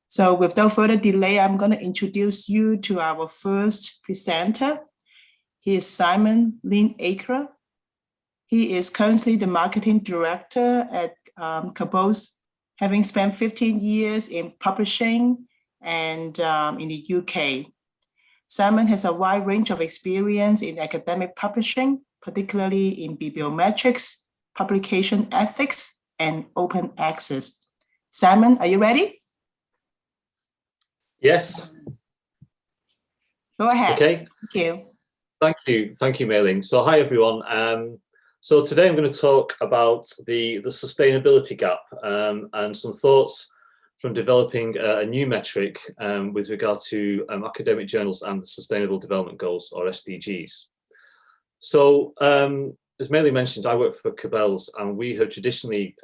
So without further delay, I'm going to introduce you to our first presenter. He is Simon Linacre. He is currently the marketing director at Cabot, having spent 15 years in publishing and in the UK. Simon has a wide range of experience in academic publishing, particularly in bibliometrics, publication ethics, and open access. Simon, are you ready? Yes. Go ahead. Okay. Thank you. Thank you, Mei-Ling. So hi, everyone. So today I'm going to talk about the sustainability gap and some thoughts from developing a new metric with regard to academic journals and the Sustainable Development Goals, or SDGs. So as Mei-Ling mentioned, I work for Cabot, and we have traditionally,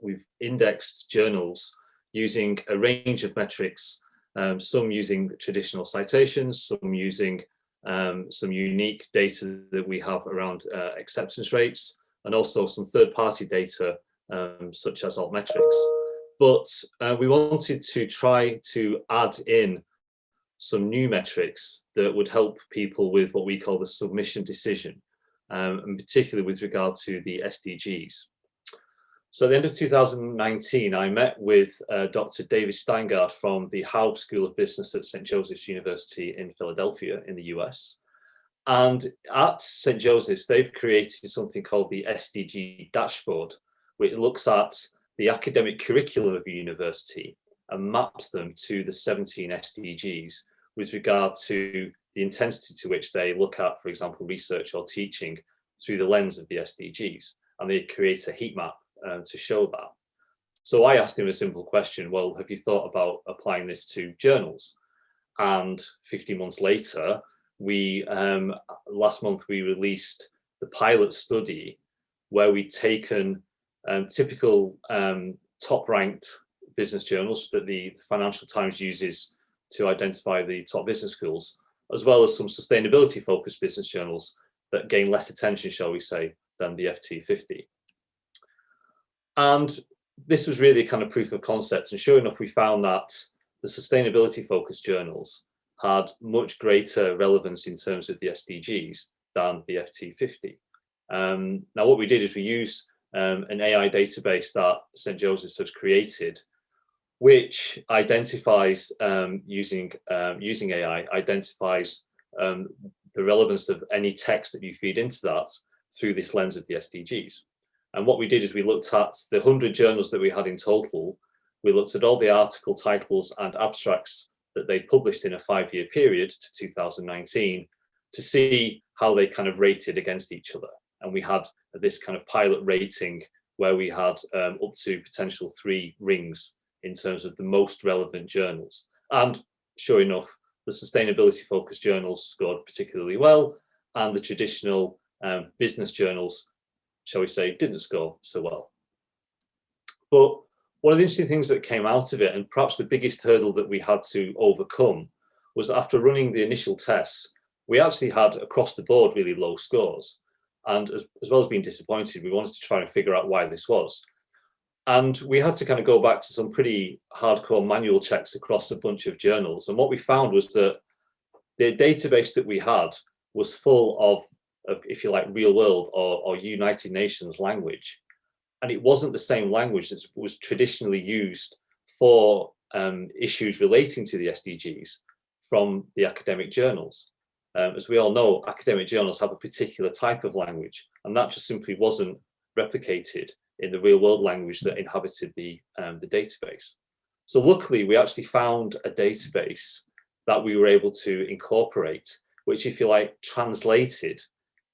we've indexed journals using a range of metrics, some using traditional citations, some using some unique data that we have around acceptance rates, and also some third-party data such as Altmetrics. But we wanted to try to add in some new metrics that would help people with what we call the submission decision, and particularly with regard to the SDGs. So at the end of 2019, I met with Dr. David Steingart from the Haub School of Business at St. Joseph's University in Philadelphia in the US. And at St. Joseph's, they've created something called the SDG dashboard, which looks at the academic curriculum of a university and maps them to the 17 SDGs with regard to the intensity to which they look at, for example, research or teaching through the lens of the SDGs. And they create a heat map to show that. So I asked him a simple question, well, have you thought about applying this to journals? And 15 months later, last month we released the pilot study where we'd taken typical top-ranked business journals that the Financial Times uses to identify the top business schools, as well as some sustainability-focused business journals that gain less attention, shall we say, than the FT50. And this was really kind of proof of concept. And sure enough, we found that the sustainability-focused journals had much greater relevance in terms of the SDGs than the FT50. Now, what we did is we used an AI database that St. Joseph's has created, which identifies, using AI, identifies the relevance of any text that you feed into that through this lens of the SDGs. And what we did is we looked at the 100 journals that we had in total. We looked at all the article titles and abstracts that they published in a 5-year period to 2019 to see how they kind of rated against each other. And we had this kind of pilot rating where we had up to potential 3 rings in terms of the most relevant journals. And sure enough, the sustainability focused journals scored particularly well, and the traditional business journals, shall we say, didn't score so well. But one of the interesting things that came out of it, and perhaps the biggest hurdle that we had to overcome, was after running the initial tests, we actually had across the board really low scores. And as well as being disappointed, we wanted to try and figure out why this was. And we had to kind of go back to some pretty hardcore manual checks across a bunch of journals. And what we found was that the database that we had was full of if you like, real world or United Nations language. And it wasn't the same language that was traditionally used for issues relating to the SDGs from the academic journals. As we all know, academic journals have a particular type of language, and that just simply wasn't replicated in the real world language that inhabited the database. So luckily, we actually found a database that we were able to incorporate, which, if you like, translated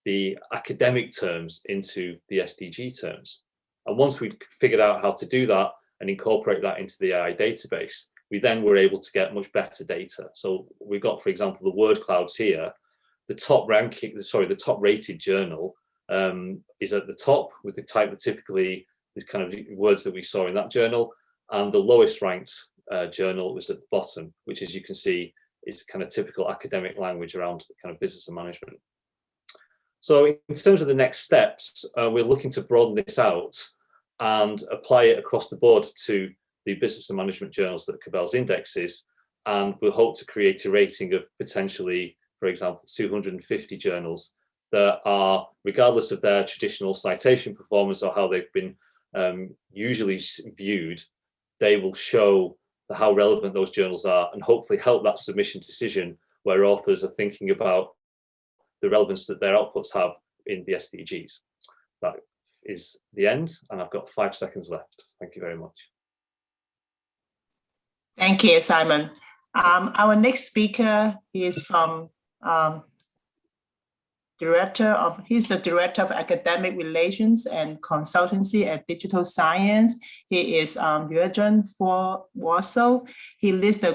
the academic terms into the SDG terms. And once we'd figured out how to do that and incorporate that into the AI database, we then were able to get much better data. So we've got, for example, the word clouds here. The top rated journal is at the top with the type that typically the kind of words that we saw in that journal, and the lowest ranked journal was at the bottom, which, as you can see, is kind of typical academic language around kind of business and management. So in terms of the next steps, we're looking to broaden this out and apply it across the board to the business and management journals that Cabell's indexes, and we'll hope to create a rating of potentially, for example, 250 journals that are, regardless of their traditional citation performance or how they've been usually viewed, they will show how relevant those journals are and hopefully help that submission decision where authors are thinking about the relevance that their outputs have in the SDGs. That is the end, and I've got 5 seconds left. Thank you very much. Thank you, Simon. Our next speaker is from he's the Director of Academic Relations and Consultancy at Digital Science. He is Juergen Wastl. He leads the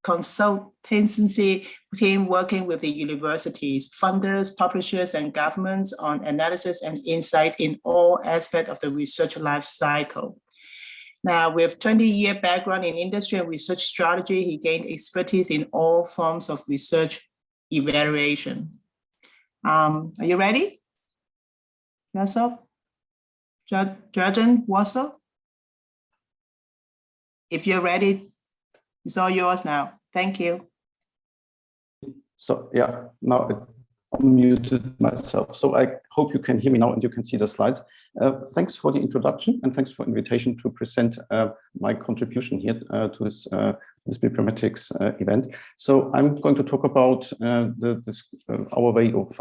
consultancy team working with the universities, funders, publishers, and governments on analysis and insights in all aspects of the research life cycle. Now, with 20-year background in industry and research strategy, he gained expertise in all forms of research evaluation. Are you ready? Juergen Wastl? If you're ready, it's all yours now. Thank you. So yeah, now I unmuted myself. So I hope you can hear me now and you can see the slides. Thanks for the introduction and thanks for the invitation to present my contribution here to this Bibliometrics event. So I'm going to talk about our way of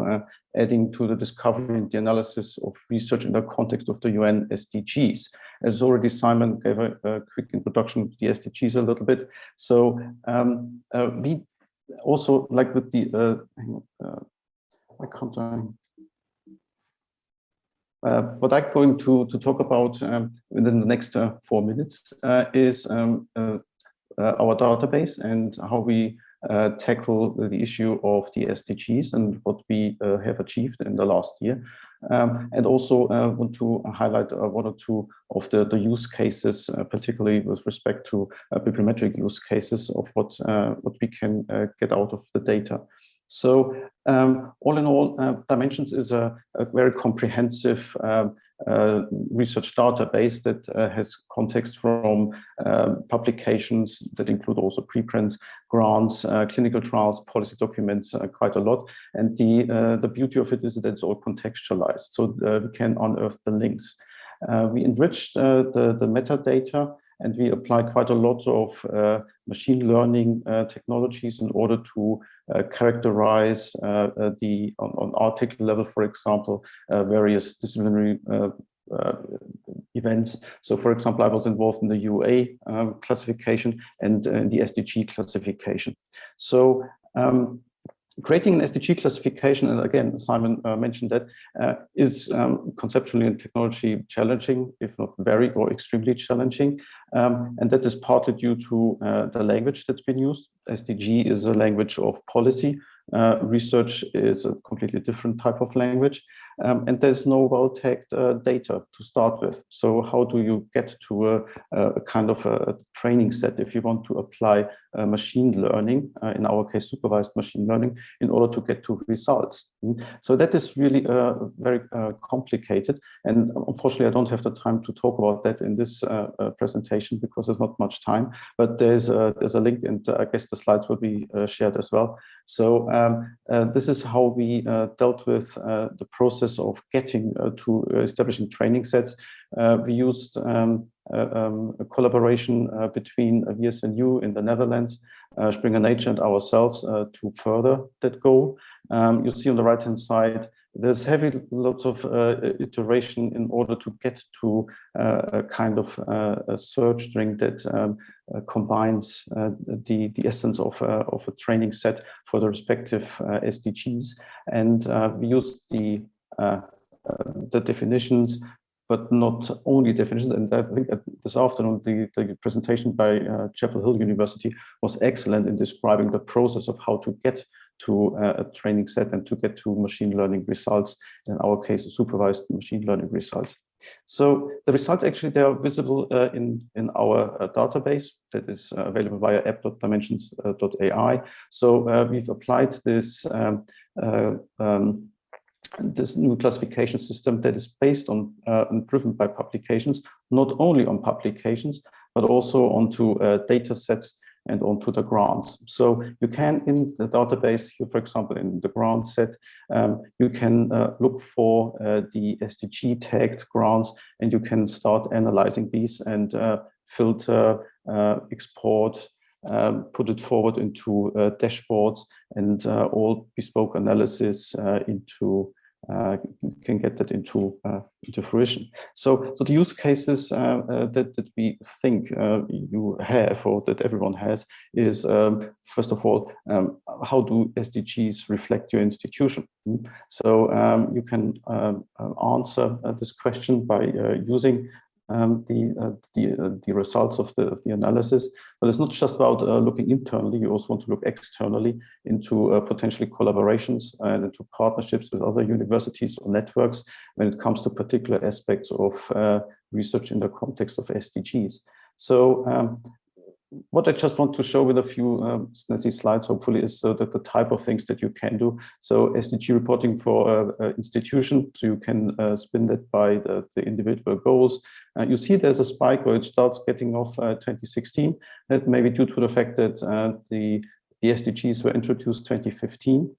adding to the discovery and the analysis of research in the context of the UN SDGs. As already Simon gave a quick introduction to the SDGs a little bit. So we also, like with the what I'm going to talk about within the next 4 minutes is our database and how we tackle the issue of the SDGs and what we have achieved in the last year. And also want to highlight 1 or 2 of the use cases, particularly with respect to bibliometric use cases of what we can get out of the data. So all in all, Dimensions is a very comprehensive research database that has context from publications that include also preprints, grants, clinical trials, policy documents, quite a lot. And the beauty of it is that it's all contextualized, so we can unearth the links. We enriched the metadata, and we apply quite a lot of machine learning technologies in order to characterize on article level, for example, various disciplinary events. So, for example, I was involved in the UA classification and in the SDG classification. So, creating an SDG classification, and again, Simon mentioned that, is conceptually and technology challenging, if not very or extremely challenging. And that is partly due to the language that's been used. SDG is a language of policy. Research is a completely different type of language. And there's no well-tagged data to start with. So how do you get to a kind of a training set if you want to apply machine learning, in our case, supervised machine learning, in order to get to results? So that is really very complicated. And unfortunately, I don't have the time to talk about that in this presentation because there's not much time, but there's a link, and I guess the slides will be shared as well. So this is how we dealt with the process of getting to establishing training sets. We used a collaboration between VSNU in the Netherlands, Springer Nature, and ourselves to further that goal. You see on the right-hand side, there's lots of iteration in order to get to a kind of a search string that combines the essence of a training set for the respective SDGs. And we use the definitions, but not only definitions. And I think this afternoon, the presentation by Chapel Hill University was excellent in describing the process of how to get to a training set and to get to machine learning results, in our case, supervised machine learning results. So the results actually, they are visible in our database that is available via app.dimensions.ai. So we've applied this this new classification system that is based on and driven by publications, not only on publications, but also onto data sets and onto the grants. So you can, in the database here, for example, in the grant set, you can look for the SDG tagged grants, and you can start analyzing these and filter, export, put it forward into dashboards, and all bespoke analysis into you can get that into fruition. So the use cases that we think you have, or that everyone has, is first of all, how do SDGs reflect your institution? So you can answer this question by using the results of the analysis. But it's not just about looking internally. You also want to look externally into potentially collaborations and into partnerships with other universities or networks when it comes to particular aspects of research in the context of SDGs. So what I just want to show with a few snazzy slides, hopefully, is that the type of things that you can do. So SDG reporting for institution, so you can spin that by the individual goals. You see there's a spike where it starts getting off 2016. That may be due to the fact that the SDGs were introduced 2015.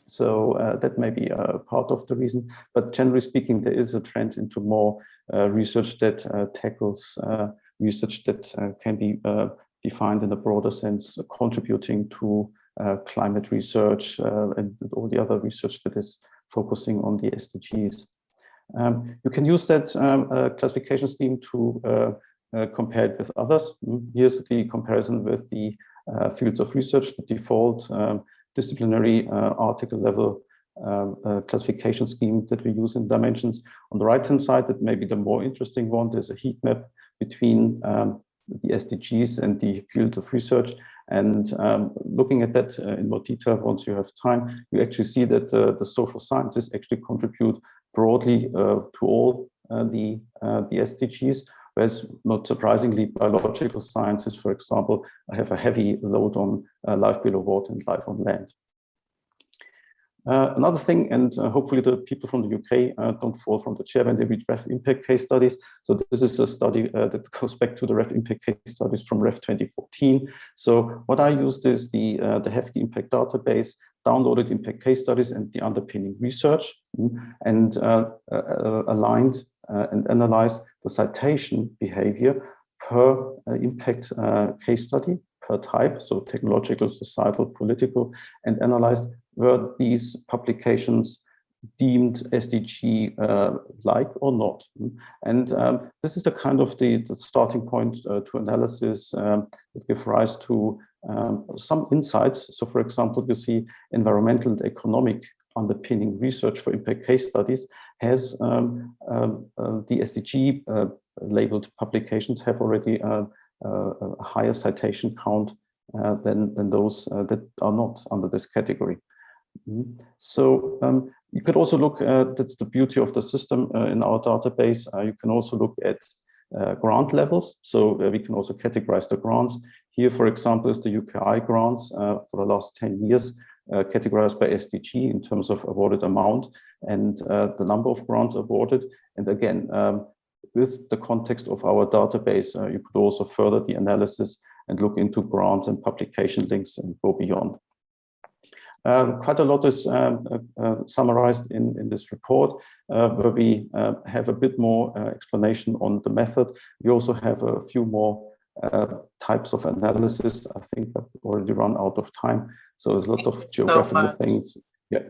So that may be part of the reason. But generally speaking, there is a trend into more research that tackles research that can be defined in a broader sense, contributing to climate research and all the other research that is focusing on the SDGs. You can use that classification scheme to compare it with others. Here's the comparison with the fields of research, the default disciplinary article level classification scheme that we use in dimensions. On the right-hand side, that may be the more interesting one. There's a heat map between the SDGs and the field of research. And looking at that in more detail, once you have time, you actually see that the social sciences actually contribute broadly to all the SDGs, whereas not surprisingly, biological sciences, for example, have a heavy load on life below water and life on land. Another thing, and hopefully the people from the UK don't fall from the chair when they read REF impact case studies. So this is a study that goes back to the REF impact case studies from REF 2014. So what I used is the hefty impact database, downloaded impact case studies and the underpinning research, and aligned and analyzed the citation behavior per impact case study, per type, so technological, societal, political, and analyzed were these publications deemed SDG like or not. And this is the kind of the starting point to analysis that give rise to some insights. So for example, you see environmental and economic underpinning research for impact case studies has the SDG labeled publications have already a higher citation count than those that are not under this category. So you could also look at, that's the beauty of the system in our database. You can also look at grant levels. So we can also categorize the grants. Here, for example, is the UKI grants for the last 10 years, categorized by SDG in terms of awarded amount and the number of grants awarded. And again, with the context of our database, you could also further the analysis and look into grants and publication links and go beyond. Quite a lot is summarized in this report, where we have a bit more explanation on the method. We also have a few more types of analysis. I think I've already run out of time. So there's lots of geographical things. Yeah.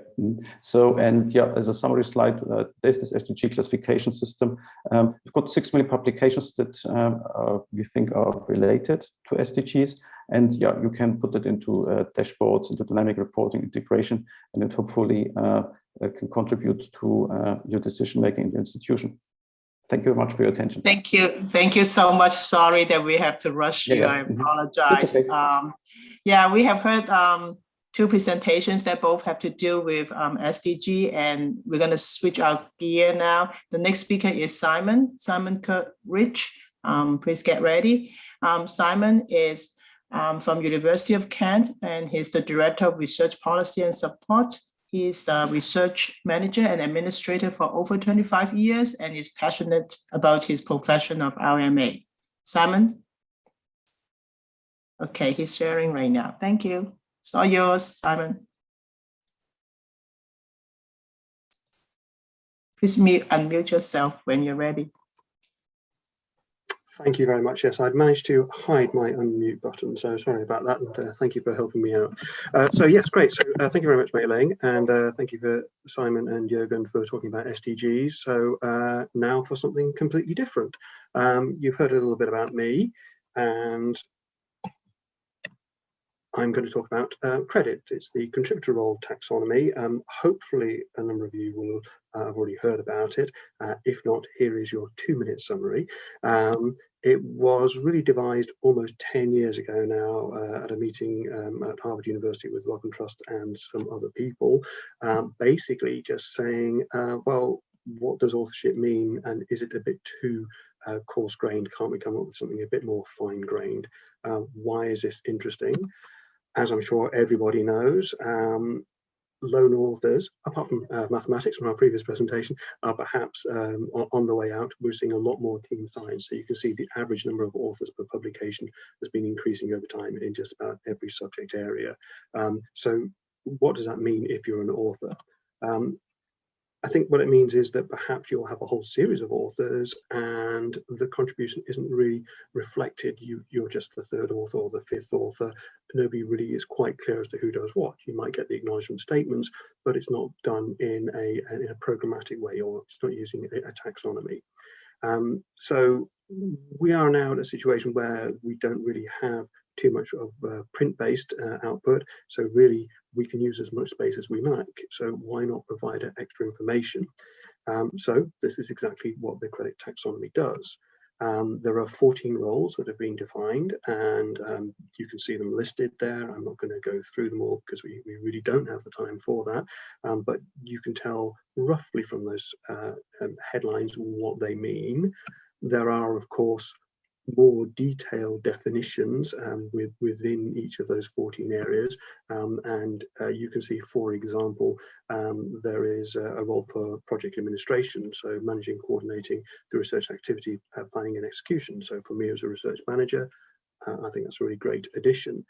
So, and yeah, as a summary slide, there's this SDG classification system. We've got 6 million publications that we think are related to SDGs. And yeah, you can put it into dashboards, into dynamic reporting integration, and it hopefully can contribute to your decision-making in the institution. Thank you very much for your attention. Thank you. Thank you so much. Sorry that we have to rush you. I apologize. Okay. Yeah, we have heard 2 presentations that both have to do with SDG, and we're going to switch our gear now. The next speaker is Simon Kerridge. Please get ready. Simon is from University of Kent, and he's the Director of Research Policy and Support. He's the research manager and administrator for over 25 years and is passionate about his profession of RMA. Simon? Okay, he's sharing right now. Thank you. It's all yours, Simon. Please unmute yourself when you're ready. Thank you very much. Yes, I'd managed to hide my unmute button, so sorry about that, and thank you for helping me out. So yes, great. So thank you very much, Mei Ling, and thank you for Simon and Juergen for talking about SDGs. So now for something completely different. You've heard a little bit about me, and I'm going to talk about credit. It's the contributor role taxonomy. Hopefully a number of you will have already heard about it. If not, here is your 2-minute summary. It was really devised almost 10 years ago now at a meeting at Harvard University with Wellcome Trust and some other people, basically just saying, well, what does authorship mean, and is it a bit too coarse-grained? Can't we come up with something a bit more fine-grained? Why is this interesting? As I'm sure everybody knows, lone authors, apart from mathematics from our previous presentation, are perhaps on the way out. We're seeing a lot more team size. So you can see the average number of authors per publication has been increasing over time in just about every subject area. So what does that mean if you're an author? I think what it means is that perhaps you'll have a whole series of authors and the contribution isn't really reflected. You're just the third author or the fifth author. Nobody really is quite clear as to who does what. You might get the acknowledgement statements, but it's not done in a programmatic way, or it's not using a taxonomy. So we are now in a situation where we don't really have too much of print-based output, so really we can use as much space as we like. So why not provide extra information? So this is exactly what the credit taxonomy does. There are 14 roles that have been defined, and you can see them listed there. I'm not going to go through them all because we really don't have the time for that, but you can tell roughly from those headlines what they mean. There are, of course, more detailed definitions within each of those 14 areas, and you can see, for example, there is a role for project administration, so managing, coordinating the research activity, planning and execution. So for me as a research manager, I think that's a really great addition.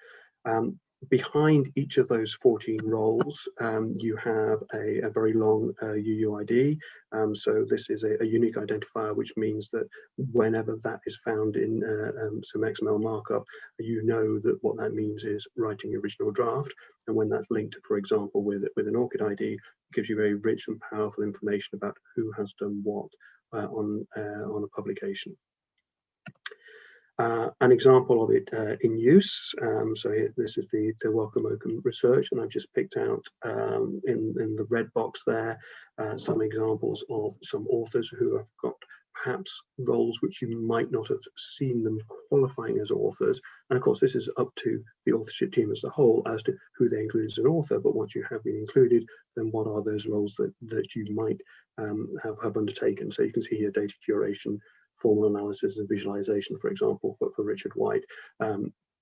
Behind each of those 14 roles, you have a very long UUID. So this is a unique identifier, which means that whenever that is found in some XML markup, you know that what that means is writing original draft. And when that's linked, for example, with an ORCID ID, it gives you very rich and powerful information about who has done what on a publication. An example of it in use, so here, this is the Wellcome Open research, and I've just picked out in the red box there some examples of some authors who have got perhaps roles which you might not have seen them qualifying as authors. And of course, this is up to the authorship team as a whole as to who they include as an author, but once you have been included, then what are those roles that you might have undertaken? So you can see here data curation, formal analysis and visualization, for example, for Richard White,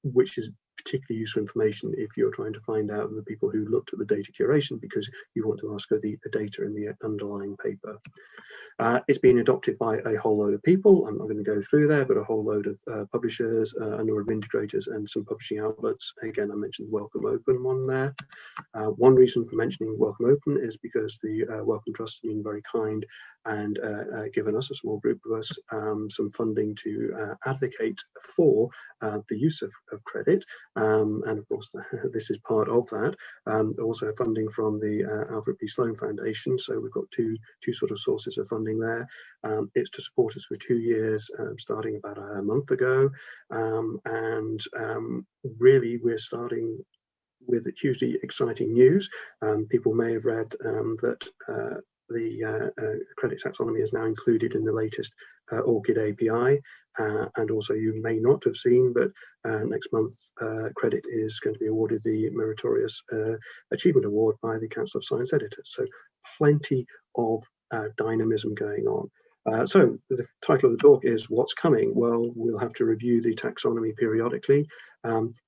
which is particularly useful information if you're trying to find out the people who looked at the data curation, because you want to ask for the data in the underlying paper. It's been adopted by a whole load of people. I'm not going to go through there, but a whole load of publishers, a number of integrators and some publishing outlets. Again, I mentioned Wellcome Open one there. One reason for mentioning Wellcome Open is because the Wellcome Trust has been very kind and given us, a small group of us, some funding to advocate for the use of credit. And of course, this is part of that. Also funding from the Alfred P. Sloan Foundation. So we've got two sort of sources of funding there. It's to support us for 2 years, starting about a month ago. And really, we're starting with hugely exciting news. People may have read that the credit taxonomy is now included in the latest ORCID API, and also you may not have seen, but next month credit is going to be awarded the Meritorious Achievement Award by the Council of Science Editors. So plenty of dynamism going on. So the title of the talk is What's Coming? Well, we'll have to review the taxonomy periodically.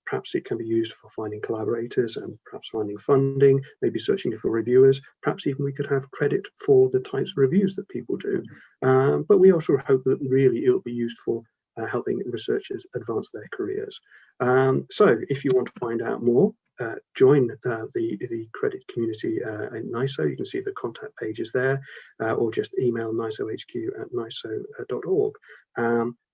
Perhaps it can be used for finding collaborators and perhaps finding funding, maybe searching for reviewers. Perhaps even we could have credit for the types of reviews that people do. But we also hope that really it'll be used for helping researchers advance their careers. So if you want to find out more, join the credit community in NISO. You can see the contact pages there, or just email nisohq@niso.org.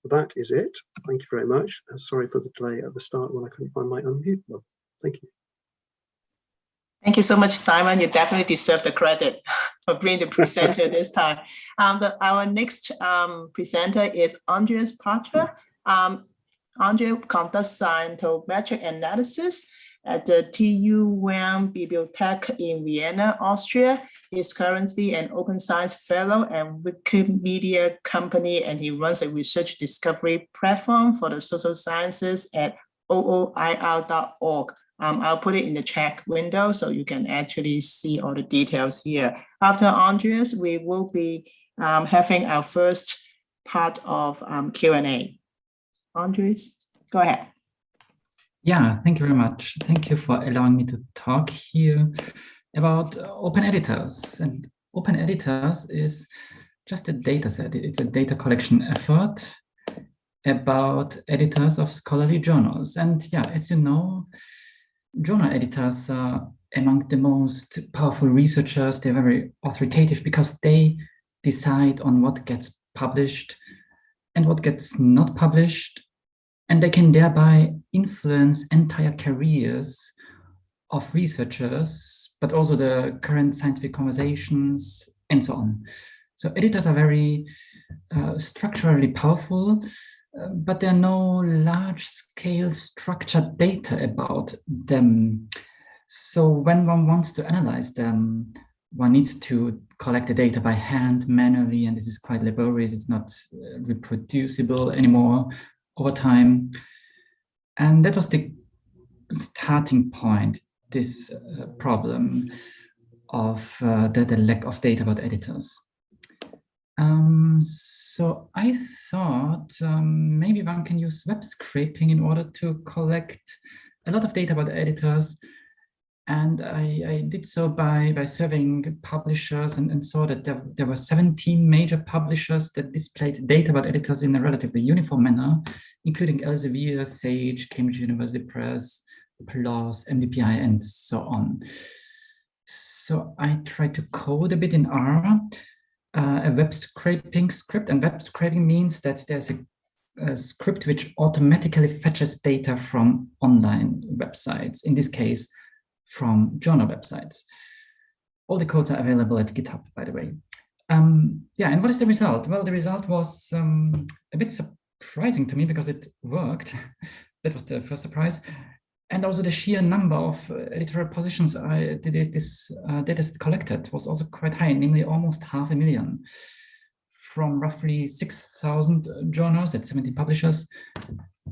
That is it. Thank you very much. Sorry for the delay at the start when I couldn't find my unmute button. Thank you. Thank you so much, Simon. You definitely deserve the credit for bringing the presenter this time. Our next presenter is Andreas Pacher. Andreas conducts scientific analysis at the Euan Bibliometrics in Vienna, Austria. He is currently an Open Science Fellow at Wikimedia Company, and he runs a research discovery platform for the social sciences at ooir.org. I'll put it in the chat window so you can actually see all the details here. After Andreas, we will be having our first part of Q&A. Andreas, go ahead. Yeah, thank you very much. Thank you for allowing me to talk here about open editors. And open editors is just a data set. It's a data collection effort about editors of scholarly journals. And yeah, as you know, journal editors are among the most powerful researchers. They're very authoritative because they decide on what gets published and what gets not published. And they can thereby influence entire careers of researchers, but also the current scientific conversations and so on. So editors are very structurally powerful, but there are no large-scale structured data about them. So when one wants to analyze them, one needs to collect the data by hand, manually, and this is quite laborious. It's not reproducible anymore over time. And that was the starting point, this problem of the lack of data about editors. So I thought maybe one can use web scraping in order to collect a lot of data about editors. And I did so by surveying publishers and saw that there were 17 major publishers that displayed data about editors in a relatively uniform manner, including Elsevier, Sage, Cambridge University Press, PLOS, MDPI, and so on. So I tried to code a bit in R, a web scraping script, and web scraping means that there's a script which automatically fetches data from online websites, in this case, from journal websites. All the codes are available at GitHub, by the way. Yeah, and what is the result? Well, the result was a bit surprising to me because it worked. That was the first surprise. And also the sheer number of editorial positions this data set collected was also quite high, namely almost 500,000 from roughly 6,000 journals at 70 publishers.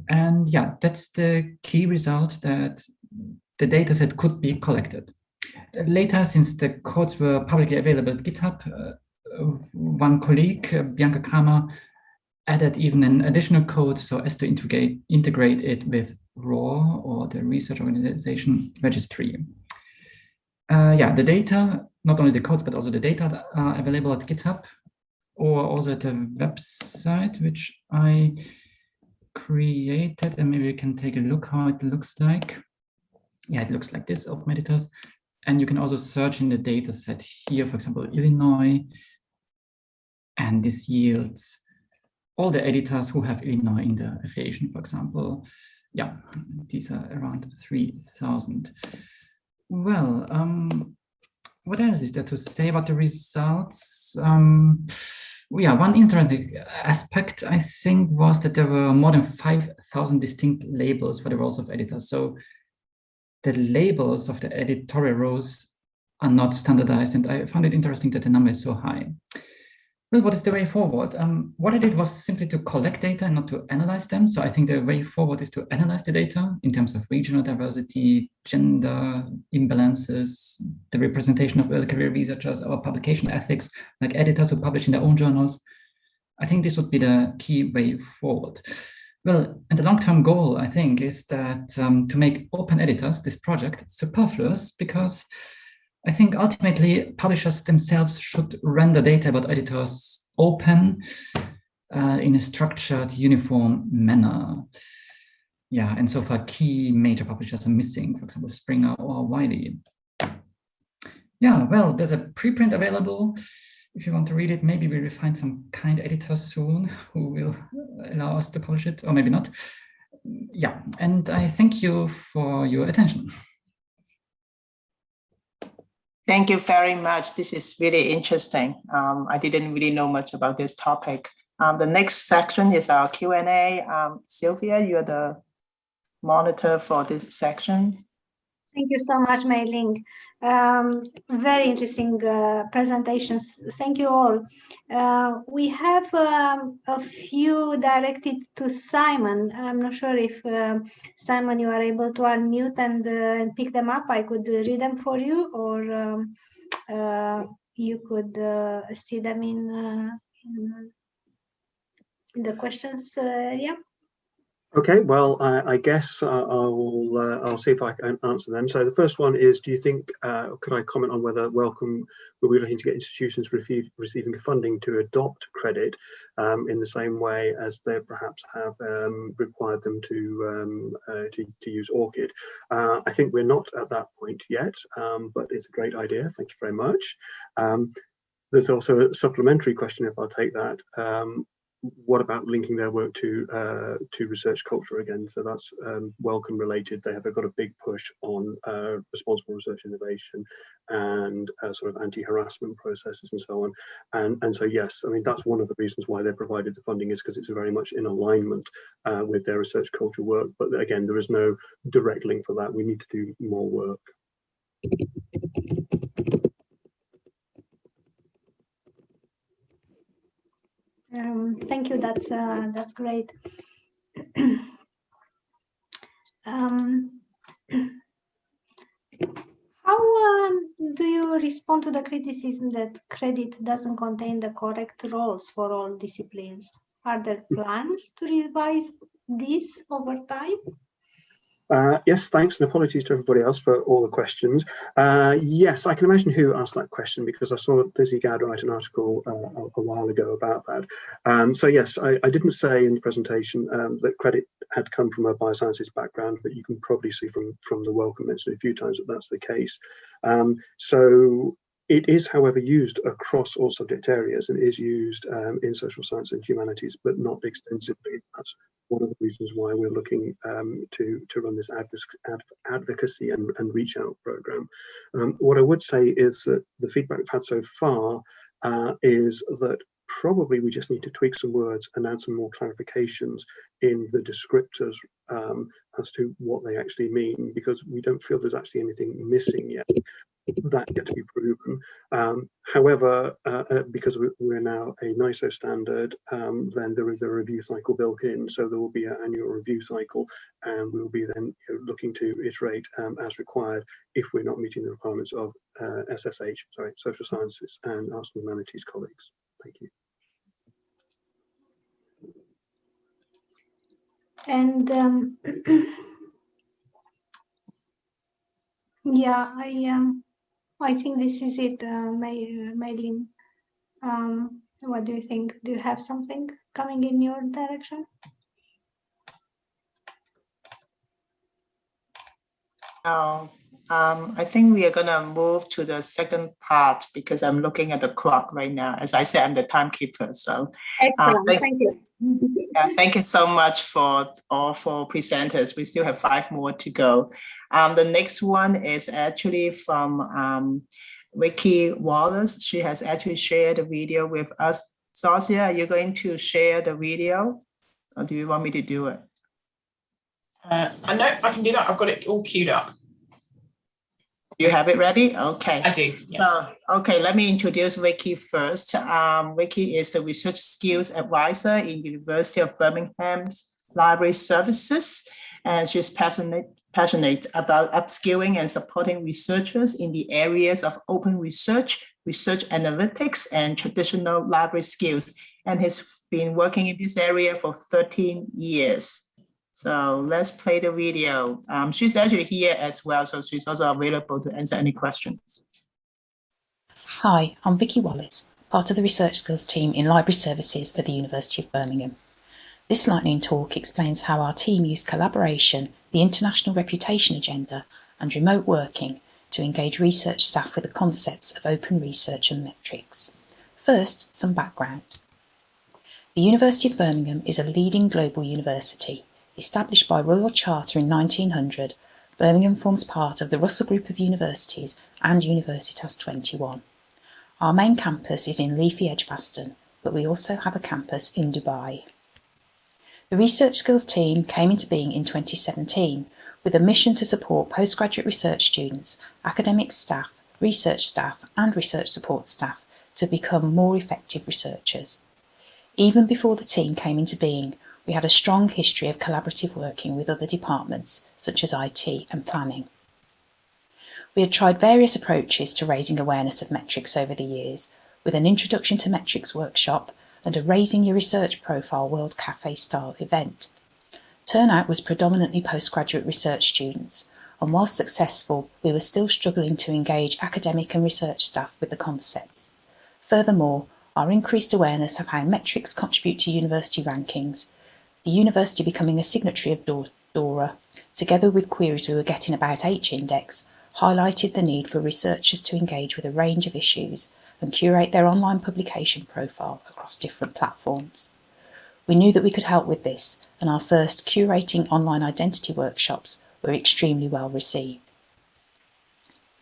And yeah, that's the key result, that the data set could be collected. Later, since the codes were publicly available at GitHub, one colleague, Bianca Kramer, added even an additional code so as to integrate it with ROR, or the Research Organization Registry. Yeah, the data, not only the codes, but also the data are available at GitHub, or also at a website, which I created, and maybe you can take a look how it looks like. Yeah, it looks like this, Open Editors. And you can also search in the data set here, for example, Illinois. And this yields all the editors who have Illinois in the affiliation, for example. Yeah, these are around 3,000. Well, what else is there to say about the results? Yeah, one interesting aspect, I think, was that there were more than 5,000 distinct labels for the roles of editors. So the labels of the editorial roles are not standardized, and I found it interesting that the number is so high. Well, what is the way forward? What I did was simply to collect data and not to analyze them. So I think the way forward is to analyze the data in terms of regional diversity, gender imbalances, the representation of early career researchers, or publication ethics, like editors who publish in their own journals. I think this would be the key way forward. Well, and the long-term goal, I think, is that to make open editors, this project, superfluous, because I think ultimately publishers themselves should render data about editors open in a structured, uniform manner. Yeah, and so far key major publishers are missing, for example, Springer or Wiley. Yeah, well, there's a preprint available. If you want to read it, maybe we will find some kind editor soon who will allow us to publish it, or maybe not. Yeah, and I thank you for your attention. Thank you very much. This is really interesting. I didn't really know much about this topic. The next section is our Q&A. Sylvia, you're the monitor for this section. Thank you so much, Mei Ling. Very interesting presentations. Thank you all. We have a few directed to Simon. I'm not sure if Simon, you are able to unmute and pick them up. I could read them for you, or you could see them in the questions area. Okay, well, I guess I'll see if I can answer them. So the first one is, do you think, could I comment on whether Wellcome will be looking to get institutions receiving funding to adopt credit in the same way as they perhaps have required them to use ORCID? I think we're not at that point yet, but it's a great idea. Thank you very much. There's also a supplementary question, if I'll take that. What about linking their work to research culture again? So that's Wellcome related. They have got a big push on responsible research innovation and sort of anti-harassment processes and so on. And so yes, I mean, that's one of the reasons why they provided the funding, is because it's very much in alignment with their research culture work. But again, there is no direct link for that. We need to do more work. Thank you. That's great. How do you respond to the criticism that credit doesn't contain the correct roles for all disciplines? Are there plans to revise this over time? Yes, thanks, and apologies to everybody else for all the questions. Yes, I can imagine who asked that question, because I saw Lizzie Gadd write an article a while ago about that. So yes, I didn't say in the presentation that credit had come from a biosciences background, but you can probably see from the Wellcome mentioned a few times that that's the case. So it is, however, used across all subject areas, and is used in social science and humanities, but not extensively. That's one of the reasons why we're looking to run this advocacy and reach out program. What I would say is that the feedback we've had so far is that probably we just need to tweak some words and add some more clarifications in the descriptors as to what they actually mean, because we don't feel there's actually anything missing yet. That yet to be proven. However, because we're now a NISO standard, then there is a review cycle built in, so there will be an annual review cycle, and we will be then looking to iterate as required if we're not meeting the requirements of SSH, sorry, social sciences and arts and humanities colleagues. Thank you. And yeah, I think this is it, Mei Ling. What do you think? Do you have something coming in your direction? No, I think we are going to move to the second part, because I'm looking at the clock right now. As I said, I'm the timekeeper. So excellent. Thank you. Yeah, thank you so much for all four presenters. We still have 5 more to go. The next one is actually from Vicky Wallace. She has actually shared a video with us. Saucia, are you going to share the video, or do you want me to do it? I know I can do that. I've got it all queued up. You have it ready? Okay. I do, yes. So, okay, let me introduce Vicky first. Vicky is the Research Skills Advisor in University of Birmingham's Library Services, and she's passionate about upskilling and supporting researchers in the areas of open research, research analytics, and traditional library skills. And been working in this area for 13 years. So let's play the video. She's actually here as well, so she's also available to answer any questions. Hi, I'm Vicky Wallace, part of the Research Skills team in Library Services at the University of Birmingham. This lightning talk explains how our team used collaboration, the international reputation agenda, and remote working to engage research staff with the concepts of open research and metrics. First, some background. The University of Birmingham is a leading global university. Established by Royal Charter in 1900, Birmingham forms part of the Russell Group of Universities and Universitas 21. Our main campus is in leafy Edgbaston, but we also have a campus in Dubai. The Research Skills team came into being in 2017 with a mission to support postgraduate research students, academic staff, research staff and research support staff to become more effective researchers. Even before the team came into being, we had a strong history of collaborative working with other departments, such as IT and planning. We had tried various approaches to raising awareness of metrics over the years, with an Introduction to Metrics workshop and a Raising Your Research Profile World Cafe style event. Turnout was predominantly postgraduate research students, and while successful, we were still struggling to engage academic and research staff with the concepts. Furthermore, our increased awareness of how metrics contribute to university rankings, the university becoming a signatory of DORA, together with queries we were getting about H-index, highlighted the need for researchers to engage with a range of issues and curate their online publication profile across different platforms. We knew that we could help with this, and our first Curating Online Identity workshops were extremely well received.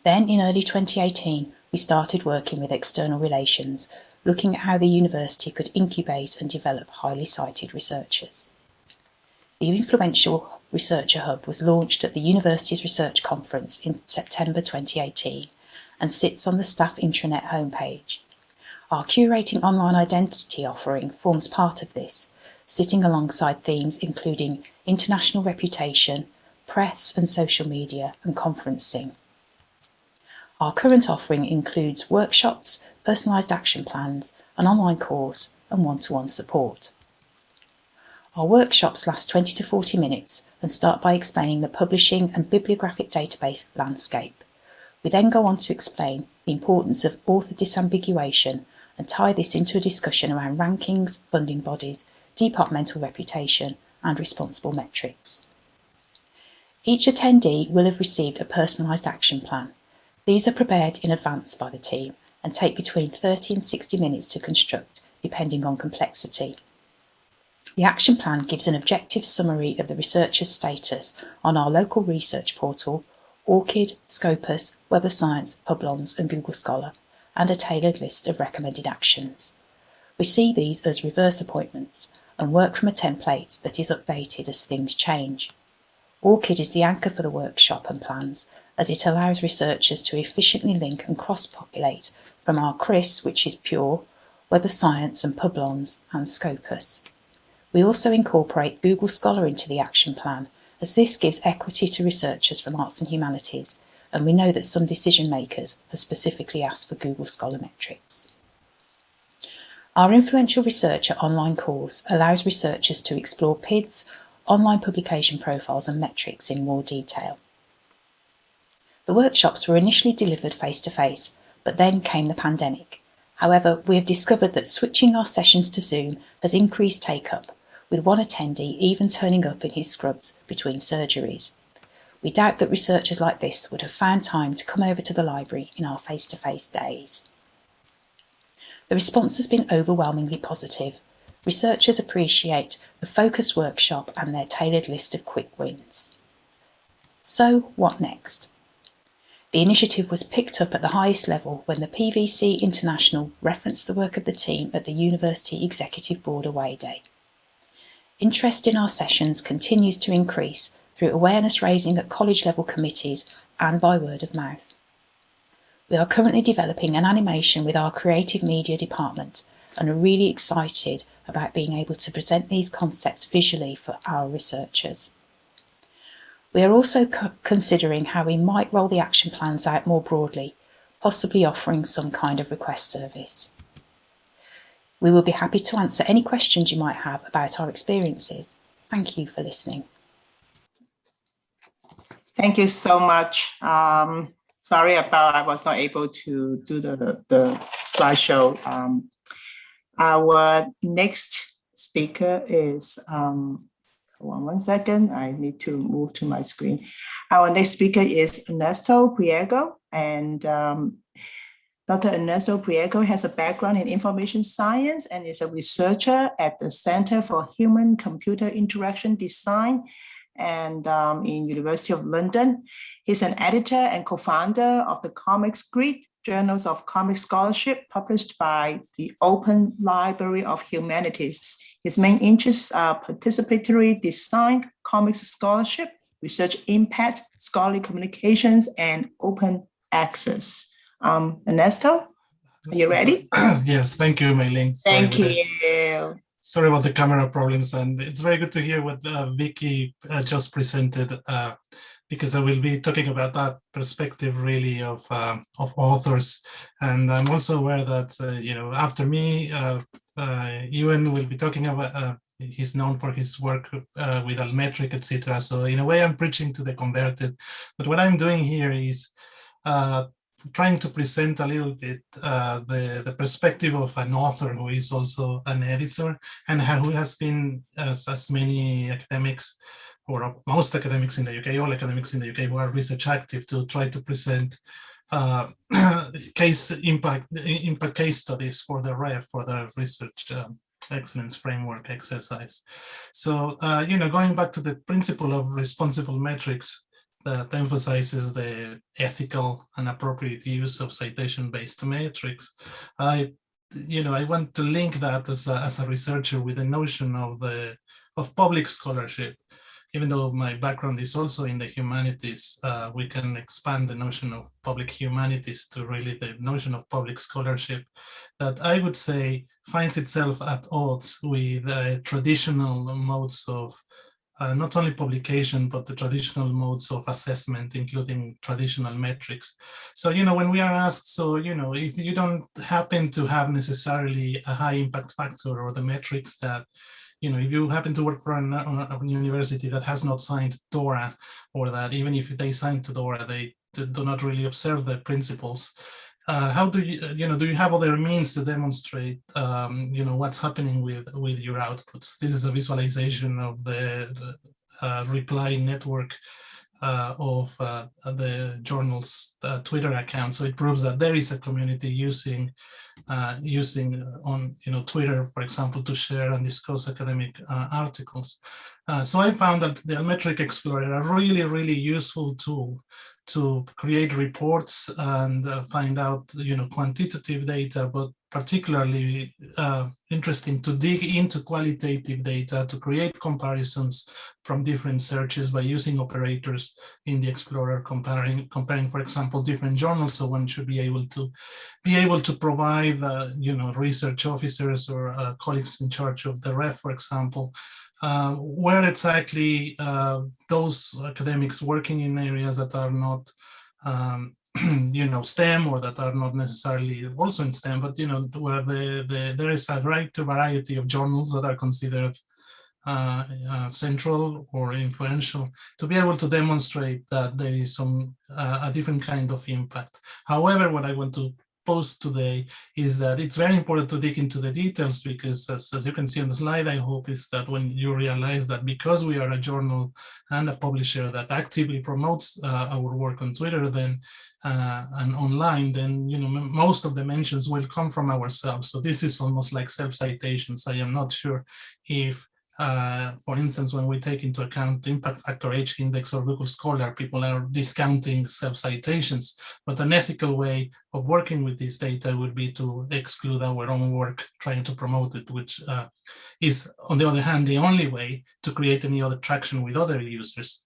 Then, in early 2018, we started working with external relations, looking at how the university could incubate and develop highly cited researchers. The influential Researcher Hub was launched at the university's Research Conference in September 2018 and sits on the staff intranet homepage. Our Curating Online Identity offering forms part of this, sitting alongside themes including international reputation, press and social media, and conferencing. Our current offering includes workshops, personalised action plans, an online course, and one-to-one support. Our workshops last 20 to 40 minutes and start by explaining the publishing and bibliographic database landscape. We then go on to explain the importance of author disambiguation and tie this into a discussion around rankings, funding bodies, departmental reputation, and responsible metrics. Each attendee will have received a personalised action plan. These are prepared in advance by the team and take between 30 and 60 minutes to construct, depending on complexity. The action plan gives an objective summary of the researcher's status on our local research portal, ORCID, Scopus, Web of Science, Publons and Google Scholar, and a tailored list of recommended actions. We see these as reverse appointments and work from a template that is updated as things change. ORCID is the anchor for the workshop and plans, as it allows researchers to efficiently link and cross-populate from our CRIS, which is pure, Web of Science and Publons, and Scopus. We also incorporate Google Scholar into the action plan, as this gives equity to researchers from arts and humanities, and we know that some decision makers have specifically asked for Google Scholar metrics. Our influential researcher online course allows researchers to explore PIDs, online publication profiles and metrics in more detail. The workshops were initially delivered face-to-face, but then came the pandemic. However, we have discovered that switching our sessions to Zoom has increased take-up, with one attendee even turning up in his scrubs between surgeries. We doubt that researchers like this would have found time to come over to the library in our face-to-face days. The response has been overwhelmingly positive. Researchers appreciate the focused workshop and their tailored list of quick wins. So, what next? The initiative was picked up at the highest level when the PVC International referenced the work of the team at the University Executive Board Away Day. Interest in our sessions continues to increase through awareness raising at college level committees and by word of mouth. We are currently developing an animation with our creative media department and are really excited about being able to present these concepts visually for our researchers. We are also considering how we might roll the action plans out more broadly, possibly offering some kind of request service. We will be happy to answer any questions you might have about our experiences. Thank you for listening. Thank you so much. Sorry about I was not able to do the slideshow. Our next speaker is, one second, I need to move to my screen. Our next speaker is Ernesto Priego, and Dr. Ernesto Priego has a background in information science and is a researcher at the Center for Human-Computer Interaction Design and in University of London. He's an editor and co-founder of the Comics Grid, Journals of Comic Scholarship, published by the Open Library of Humanities. His main interests are participatory design, comics scholarship, research impact, scholarly communications, and open access. Ernesto, are you ready? Yes, thank you, Mei Ling. Thank you. Sorry about the camera problems, and it's very good to hear what Vicky just presented, because I will be talking about that perspective really of authors. And I'm also aware that after me, Euan will be talking about. He's known for his work with Altmetric, etc. So in a way, I'm preaching to the converted. But what I'm doing here is trying to present a little bit the perspective of an author who is also an editor and who has been, as many academics, or most academics in the UK, all academics in the UK who are research active, to try to present case impact case studies for the REF, for the research excellence framework exercise. So, going back to the principle of responsible metrics, that emphasizes the ethical and appropriate use of citation-based metrics. I want to link that as a researcher with the notion of public scholarship. Even though my background is also in the humanities, we can expand the notion of public humanities to really the notion of public scholarship that I would say finds itself at odds with traditional modes of not only publication, but the traditional modes of assessment, including traditional metrics. So, when we are asked, if you don't happen to have necessarily a high impact factor or the metrics that, if you happen to work for a university that has not signed DORA, or that even if they sign to DORA, they do not really observe the principles, how do you have other means to demonstrate, what's happening with your outputs? This is a visualization of the reply network of the journal's Twitter account. So it proves that there is a community using on Twitter, for example, to share and discuss academic articles. So I found that the Altmetric Explorer a really, really useful tool to create reports and find out quantitative data, but particularly interesting to dig into qualitative data to create comparisons from different searches by using operators in the Explorer, comparing, for example, different journals. So one should be able to provide research officers or colleagues in charge of the REF, for example, where exactly those academics working in areas that are not STEM, or that are not necessarily also in STEM, but where there is a great variety of journals that are considered central or influential, to be able to demonstrate that there is a different kind of impact. However, what I want to pose today is that it's very important to dig into the details, because as you can see on the slide, I hope is that when you realize that because we are a journal and a publisher that actively promotes our work on Twitter, then and online, then most of the mentions will come from ourselves. So this is almost like self-citations. I am not sure if for instance, when we take into account impact factor H index or Google Scholar, people are discounting self-citations, but an ethical way of working with this data would be to exclude our own work trying to promote it, which is, on the other hand, the only way to create any other traction with other users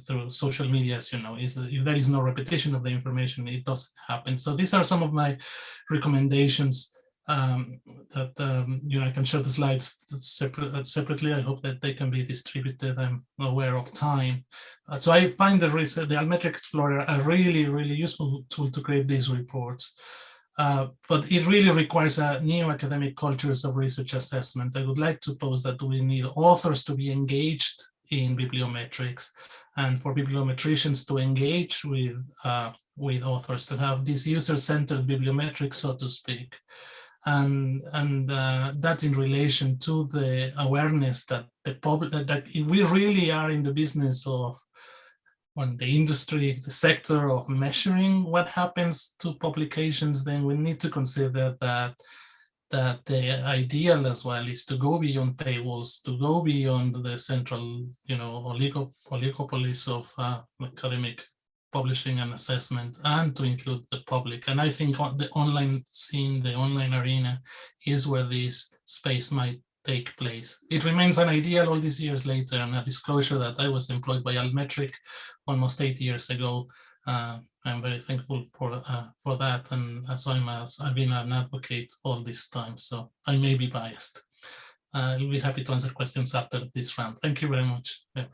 through social media. As is if there is no repetition of the information, it doesn't happen. So these are some of my recommendations. That I can share the slides separately. I hope that they can be distributed. I'm aware of time. So I find the Altmetric Explorer a really, really useful tool to create these reports. but it really requires a new academic cultures of research assessment. I would like to pose that we need authors to be engaged in bibliometrics, and for bibliometricians to engage with authors, to have this user-centered bibliometrics, so to speak, and that in relation to the awareness that the public, that we really are in the business of, on the industry, the sector of measuring what happens to publications, then we need to consider that the ideal as well is to go beyond paywalls, to go beyond the central, oligopolies of academic publishing and assessment, and to include the public. And I think the online scene, the online arena, is where this space might take place. It remains an ideal all these years later, and a disclosure that I was employed by Altmetric almost 8 years ago. I'm very thankful for that, and so I've been an advocate all this time, so I may be biased. I'll be happy to answer questions after this round. Thank you very much. Yeah.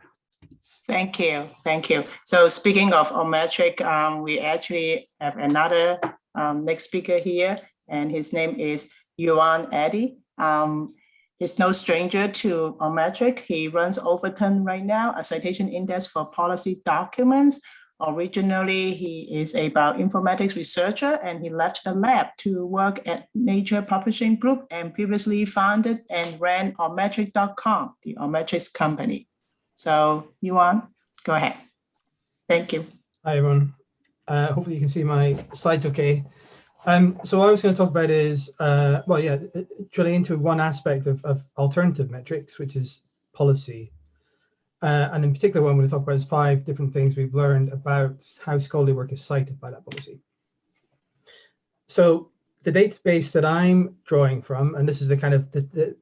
Thank you. Thank you. So speaking of Altmetric, we actually have another next speaker here, and his name is Euan Adie. He's no stranger to Altmetric. He runs Overton right now, a citation index for policy documents. Originally, he is a bioinformatics researcher, and he left the lab to work at Nature Publishing Group, and previously founded and ran Altmetric.com, the Altmetrics company. So, Euan, go ahead. Thank you. Hi, everyone. Hopefully you can see my slides okay. So what I was going to talk about is, drilling into one aspect of alternative metrics, which is policy. And in particular, what I'm going to talk about is 5 different things we've learned about how scholarly work is cited by that policy. So the database that I'm drawing from, and this is the kind of the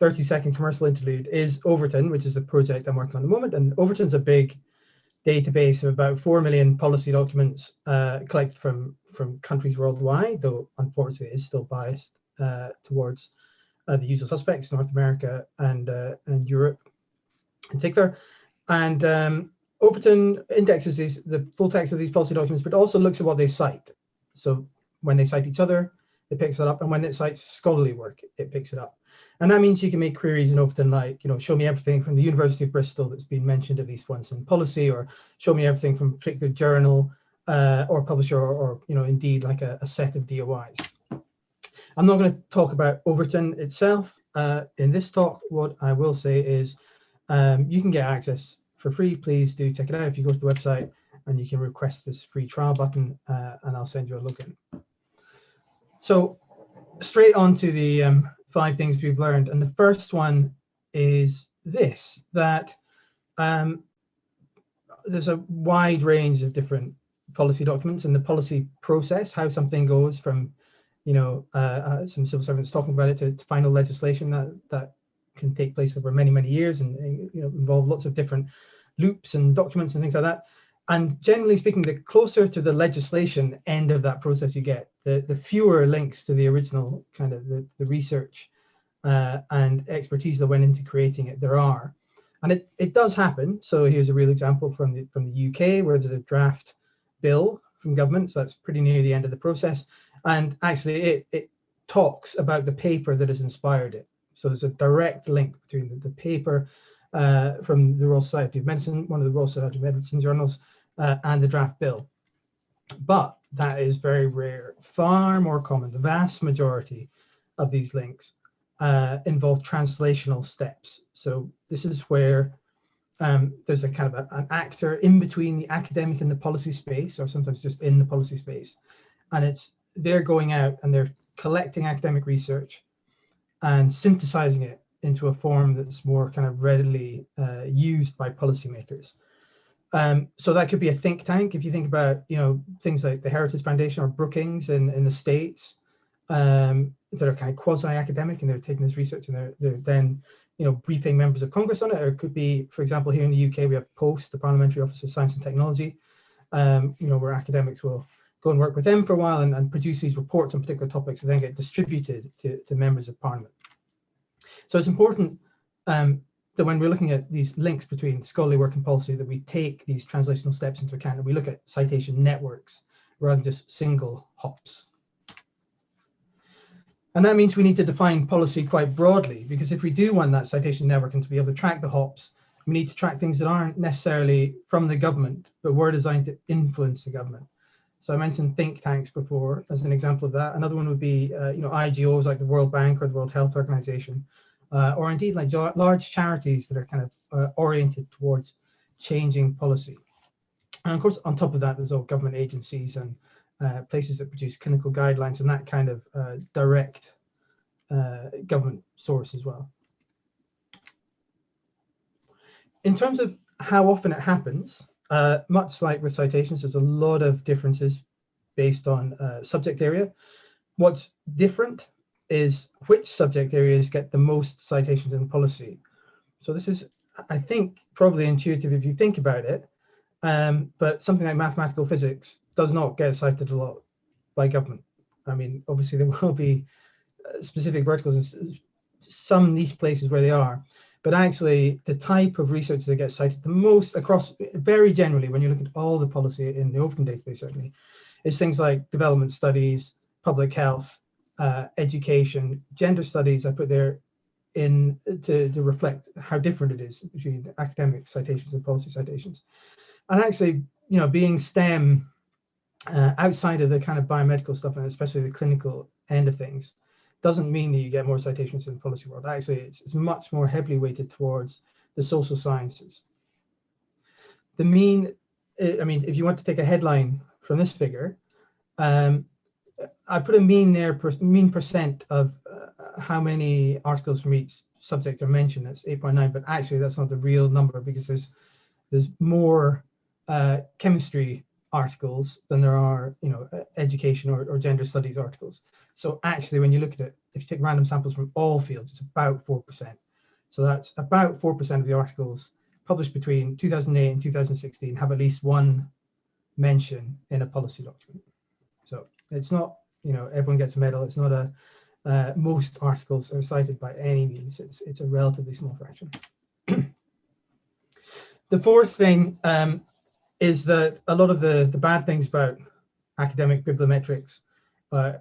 30-second commercial interlude, is Overton, which is the project I'm working on at the moment. And Overton's a big database of about 4 million policy documents collected from countries worldwide, though unfortunately it is still biased towards the usual suspects, North America and Europe in particular. And Overton indexes the full text of these policy documents, but also looks at what they cite. So when they cite each other, it picks it up, and when it cites scholarly work, it picks it up. And that means you can make queries in Overton like, show me everything from the University of Bristol that's been mentioned at least once in policy, or show me everything from a particular journal or publisher, or indeed like a set of DOIs. I'm not going to talk about Overton itself in this talk. What I will say is you can get access for free. Please do check it out if you go to the website, and you can request this free trial button, and I'll send you a login. So straight on to the 5 things we've learned. And the first one is this, that there's a wide range of different policy documents, and the policy process, how something goes from, some civil servants talking about it to final legislation that can take place over many, many years, and involve lots of different loops and documents and things like that. And generally speaking, the closer to the legislation end of that process you get, the fewer links to the original kind of the research and expertise that went into creating it there are. And it does happen. So here's a real example from the UK, where there's a draft bill from government. So that's pretty near the end of the process. And actually it talks about the paper that has inspired it. So there's a direct link between the paper from the Royal Society of Medicine, one of the Royal Society of Medicine journals, and the draft bill. But that is very rare. Far more common. The vast majority of these links involve translational steps. So this is where there's a kind of an actor in between the academic and the policy space, or sometimes just in the policy space. And they're going out and they're collecting academic research and synthesizing it into a form that's more kind of readily used by policymakers. So that could be a think tank. If you think about, things like the Heritage Foundation or Brookings in the States, that are kind of quasi-academic, and they're taking this research and they're then, briefing members of Congress on it. Or it could be, for example, here in the UK, we have POST, the Parliamentary Office of Science and Technology, where academics will go and work with them for a while and produce these reports on particular topics and then get distributed to members of Parliament. So it's important that when we're looking at these links between scholarly work and policy, that we take these translational steps into account, and we look at citation networks rather than just single hops. And that means we need to define policy quite broadly, because if we do want that citation network and to be able to track the hops, we need to track things that aren't necessarily from the government, but were designed to influence the government. So I mentioned think tanks before as an example of that. Another one would be, IGOs like the World Bank or the World Health Organization, or indeed like large charities that are kind of oriented towards changing policy. And of course, on top of that, there's all government agencies and places that produce clinical guidelines and that kind of direct government source as well. In terms of how often it happens, much like with citations, there's a lot of differences based on subject area. What's different is which subject areas get the most citations in policy. So this is, I think, probably intuitive if you think about it, but something like mathematical physics does not get cited a lot by government. I mean, obviously there will be specific verticals in some niche places where they are, but actually the type of research that gets cited the most across, very generally, when you look at all the policy in the Overton database certainly, is things like development studies, public health, education, gender studies. I put there in to reflect how different it is between academic citations and policy citations. And actually, being STEM outside of the kind of biomedical stuff, and especially the clinical end of things, doesn't mean that you get more citations in the policy world. Actually, it's much more heavily weighted towards the social sciences. The mean, I mean, if you want to take a headline from this figure, I put a mean there, mean percent of how many articles from each subject are mentioned. That's 8.9, but actually that's not the real number, because there's more chemistry articles than there are, education or gender studies articles. So actually, when you look at it, if you take random samples from all fields, it's about 4%. So that's about 4% of the articles published between 2008 and 2016 have at least one mention in a policy document. So it's not, everyone gets a medal. It's not a most articles are cited by any means. It's a relatively small fraction. The fourth thing is that a lot of the bad things about academic bibliometrics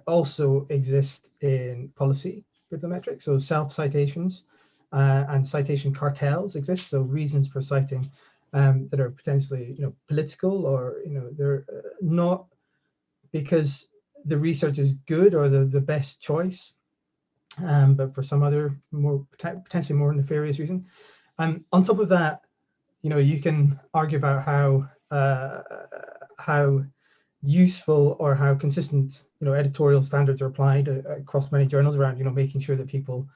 also exist in policy bibliometrics. So self-citations and citation cartels exist. So reasons for citing that are potentially, political, or, they're not because the research is good or the best choice, but for some other potentially more nefarious reason. And on top of that, you can argue about how useful or how consistent, editorial standards are applied across many journals around, making sure that people,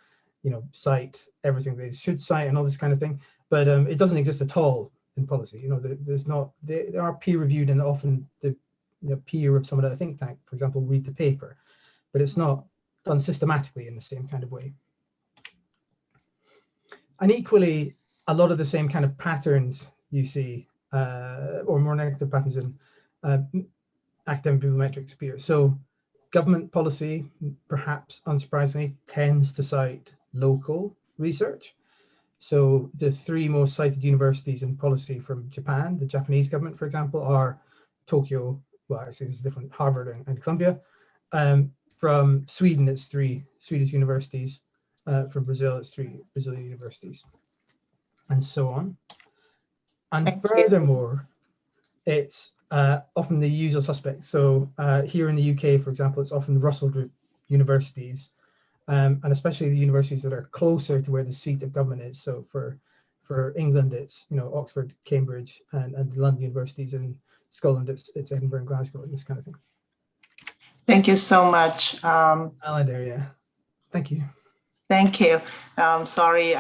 cite everything they should cite and all this kind of thing. But it doesn't exist at all in policy. There's not, they are peer reviewed, and often the peer of someone at a think tank, for example, read the paper, but it's not done systematically in the same kind of way. And equally, a lot of the same kind of patterns you see, or more negative patterns in academic bibliometrics appear. So government policy, perhaps unsurprisingly, tends to cite local research. So the three most cited universities in policy from Japan, the Japanese government, for example, are Tokyo, well, actually there's different, Harvard and Columbia. From Sweden, it's 3 Swedish universities. From Brazil, it's 3 Brazilian universities, and so on. And furthermore, it's often the usual suspects. So here in the UK, for example, it's often the Russell Group universities, and especially the universities that are closer to where the seat of government is. So for England, it's Oxford, Cambridge, and the London universities. In Scotland, it's Edinburgh and Glasgow, and this kind of thing. Thank you so much. There, yeah. Thank you. Thank you. Sorry,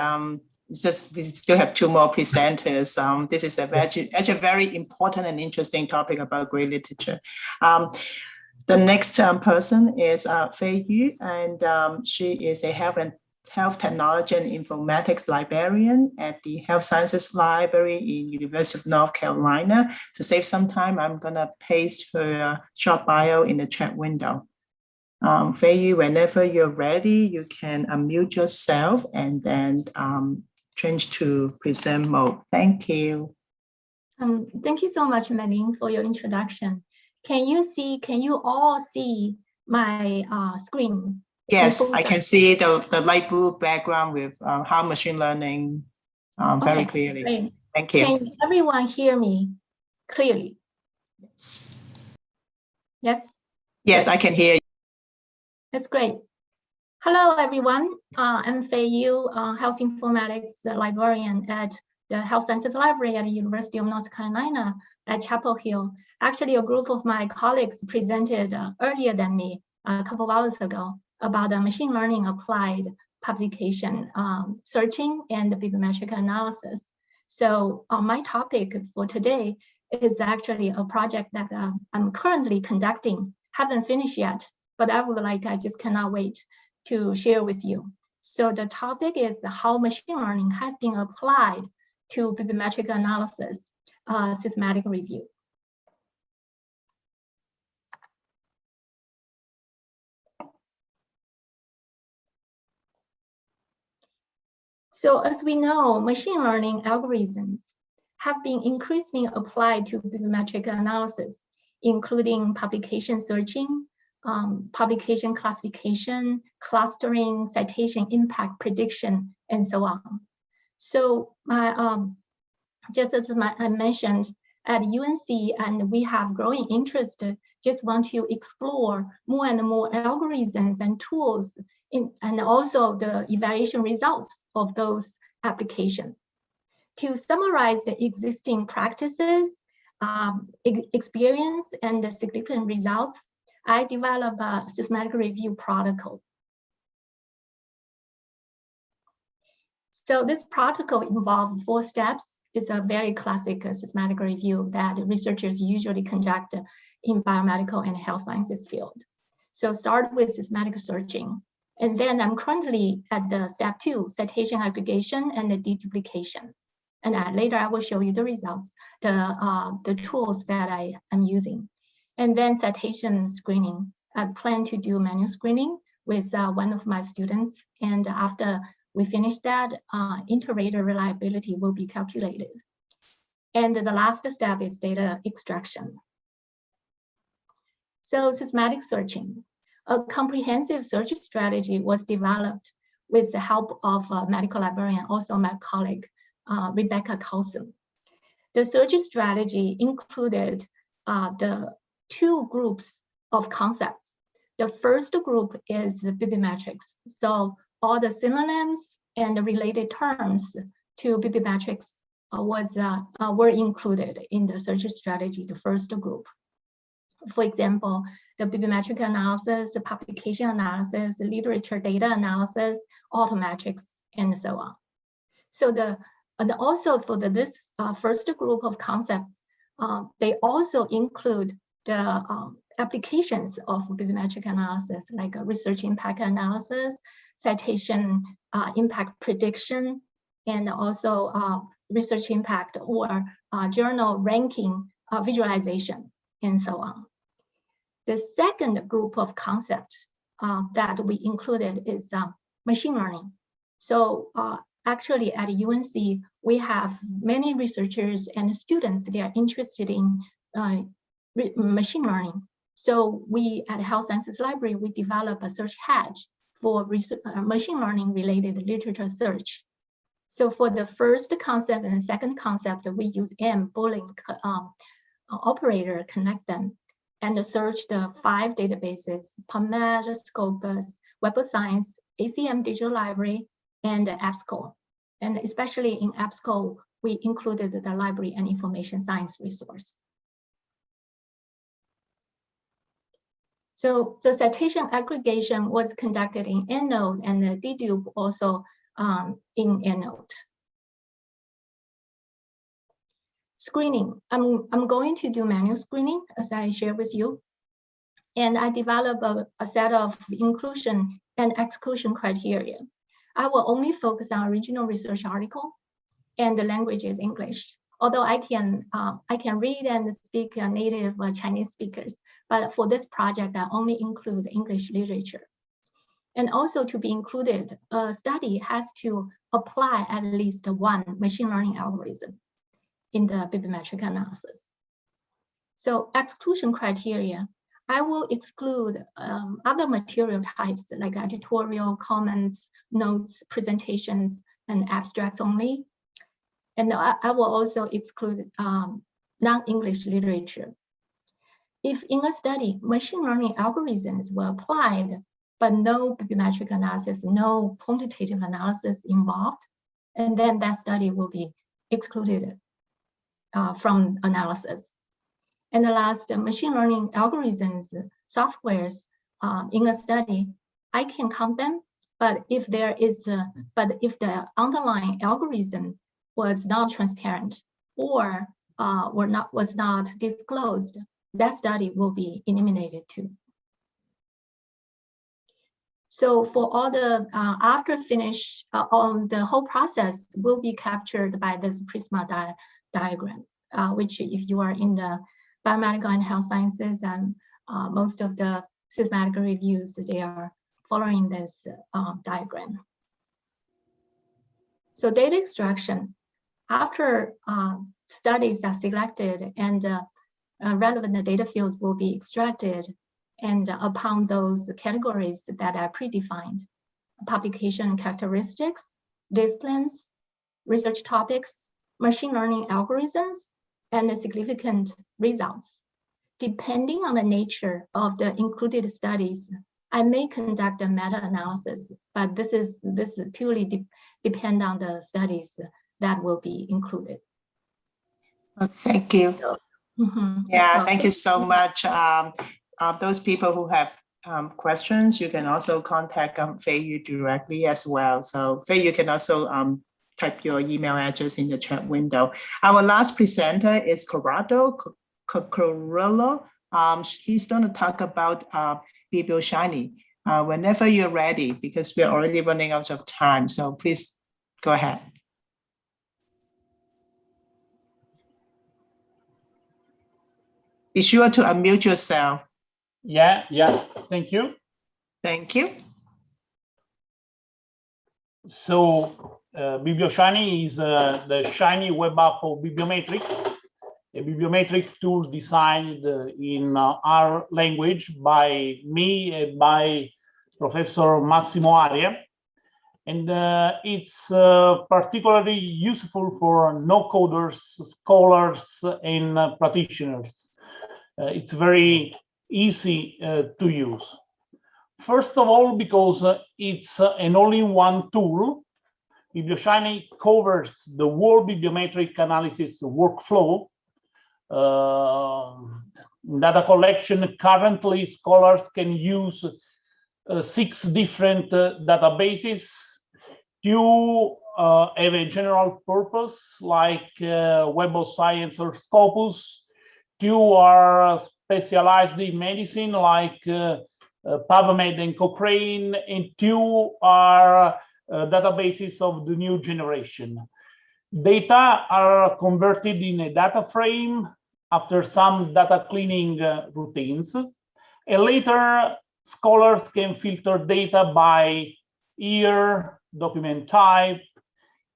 just we still have 2 more presenters. This is actually a very important and interesting topic about great literature. The next person is Fei Yu, and she is a health technology and informatics librarian at the Health Sciences Library in University of North Carolina. To save some time, I'm gonna paste her short bio in the chat window. Fei Yu, whenever you're ready, you can unmute yourself and then change to present mode. Thank you. Thank you so much, Mei-Ling, for your introduction. Can you all see my screen? Yes, I can see the light blue background with how machine learning very clearly. Great. Thank you. Can everyone hear me clearly? Yes. Yes? Yes, I can hear you. That's great. Hello, everyone. I'm Fei Yu, Health Informatics librarian at the Health Sciences Library at the University of North Carolina at Chapel Hill. Actually, a group of my colleagues presented earlier than me a couple of hours ago about the machine learning applied publication searching and the bibliometric analysis. So my topic for today is actually a project that I'm currently conducting. Haven't finished yet, but I just cannot wait to share with you. So the topic is how machine learning has been applied to bibliometric analysis, systematic review. So as we know, machine learning algorithms have been increasingly applied to bibliometric analysis, including publication searching, publication classification, clustering, citation impact prediction, and so on. So just as I mentioned at UNC, and we have growing interest, just want to explore more and more algorithms and tools and also the evaluation results of those applications. To summarize the existing practices, experience, and the significant results, I developed a systematic review protocol. So this protocol involves 4 steps. It's a very classic systematic review that researchers usually conduct in biomedical and health sciences field. So start with systematic searching. And then I'm currently at the step 2, citation aggregation and the deduplication. And later I will show you the results, the tools that I am using. And then citation screening. I plan to do manual screening with one of my students. And after we finish that, inter-rater reliability will be calculated. And the last step is data extraction. So systematic searching. A comprehensive search strategy was developed with the help of a medical librarian, also my colleague, Rebecca Coulson. The search strategy included the 2 groups of concepts. The first group is the bibliometrics. So all the synonyms and the related terms to bibliometrics were included in the search strategy, the first group. For example, the bibliometric analysis, the publication analysis, the literature data analysis, Altmetrics, and so on. So and also for this first group of concepts, they also include the applications of bibliometric analysis, like research impact analysis, citation impact prediction, and also research impact or journal ranking visualization, and so on. The second group of concepts that we included is machine learning. So actually at UNC, we have many researchers and students that are interested in machine learning. So we at Health Sciences Library, we develop a search hedge for machine learning related literature search. So for the first concept and the second concept, we use Boolean operator, connect them, and search the 5 databases: PubMed, Scopus, Web of Science, ACM Digital Library, and EBSCO. And especially in EBSCO, we included the library and information science resource. So the citation aggregation was conducted in EndNote and the dedupe also in EndNote. Screening, I'm going to do manual screening as I share with you. And I develop a set of inclusion and exclusion criteria. I will only focus on original research article, and the language is English. Although I can read and speak native Chinese speakers, but for this project, I only include English literature. And also to be included, a study has to apply at least 1 machine learning algorithm in the bibliometric analysis. So exclusion criteria, I will exclude other material types like editorial, comments, notes, presentations, and abstracts only. And I will also exclude non-English literature. If in a study, machine learning algorithms were applied, but no bibliometric analysis, no quantitative analysis involved, and then that study will be excluded from analysis. And the last, machine learning algorithms, softwares in a study, I can count them, but if there is, if the underlying algorithm was not transparent or was not disclosed, that study will be eliminated too. So for all the after finish, the whole process will be captured by this Prisma diagram, which if you are in the biomedical and health sciences and most of the systematic reviews, they are following this diagram. So data extraction, after studies are selected and relevant data fields will be extracted, and upon those categories that are predefined, publication characteristics, disciplines, research topics, machine learning algorithms, and the significant results. Depending on the nature of the included studies, I may conduct a meta-analysis, but this is purely depend on the studies that will be included. Well, thank you. Yeah, thank you so much. Those people who have questions, you can also contact Fei Yu directly as well. So Fei, you can also type your email address in the chat window. Our last presenter is Corrado Coccarello. He's going to talk about Biblioshiny. Whenever you're ready, because we're already running out of time. So please go ahead. Be sure to unmute yourself. Yeah, thank you. Thank you. So Biblioshiny is the shiny web app of Bibliometrics, a bibliometric tool designed in our language by me and by Professor Massimo Aria. And it's particularly useful for no-coders, scholars, and practitioners. It's very easy to use. First of all, because it's an all-in-one tool, Biblioshiny covers the whole bibliometric analysis workflow. Data collection, currently scholars can use 6 different databases. 2 have a general purpose, like Web of Science or Scopus. 2 are specialized in medicine, like PubMed and Cochrane, and 2 are databases of the new generation. Data are converted in a data frame after some data cleaning routines, and later scholars can filter data by year, document type,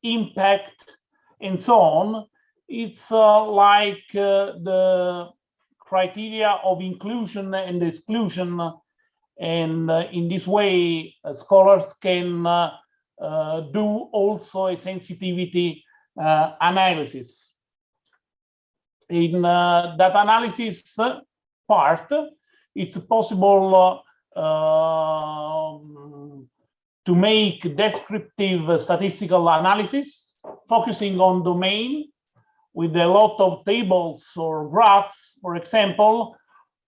impact, and so on. It's like the criteria of inclusion and exclusion, and in this way scholars can do also a sensitivity analysis. In that analysis part, it's possible to make descriptive statistical analysis focusing on domain with a lot of tables or graphs, for example,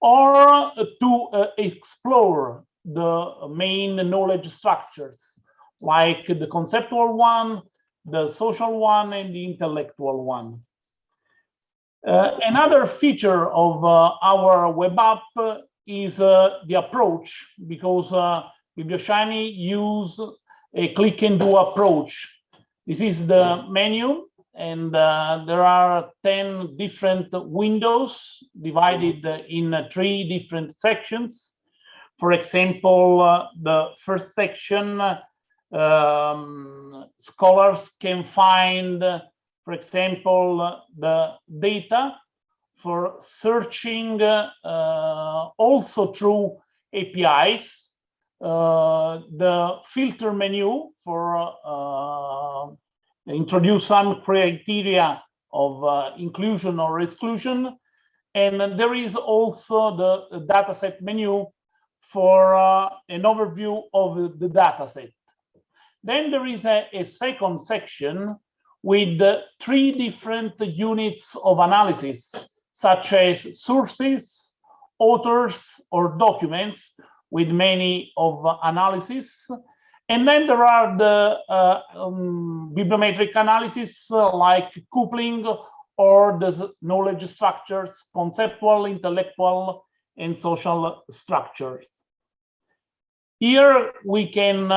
or to explore the main knowledge structures, like the conceptual one, the social one, and the intellectual one. Another feature of our web app is the approach, because Biblioshiny use a click and do approach. This is the menu, and there are 10 different windows divided in 3 different sections. For example, the first section, scholars can find, for example, the data for searching also through APIs, the filter menu for introduce some criteria of inclusion or exclusion. And there is also the dataset menu for an overview of the dataset. Then there is a second section with 3 different units of analysis, such as sources, authors, or documents with many of analysis. And then there are the bibliometric analysis like coupling or the knowledge structures, conceptual, intellectual, and social structures. Here we can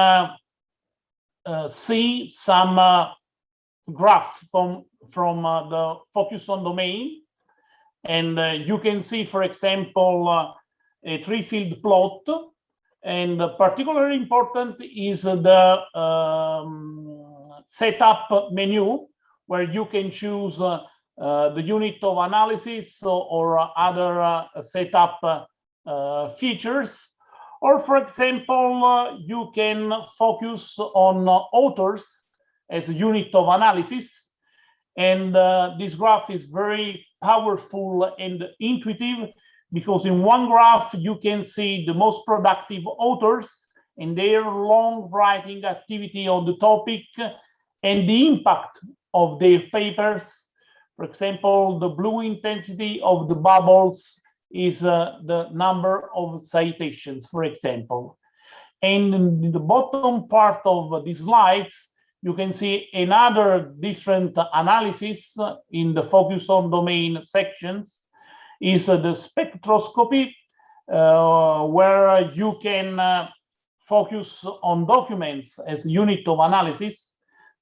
see some graphs from the focus on domain. And you can see, for example, a 3-field plot. And particularly important is the setup menu, where you can choose the unit of analysis or other setup features. Or, for example, you can focus on authors as a unit of analysis. And this graph is very powerful and intuitive, because in one graph you can see the most productive authors and their long writing activity on the topic and the impact of their papers. For example, the blue intensity of the bubbles is the number of citations, for example. And in the bottom part of these slides, you can see another different analysis in the focus on domain sections, is the spectroscopy, where you can focus on documents as a unit of analysis,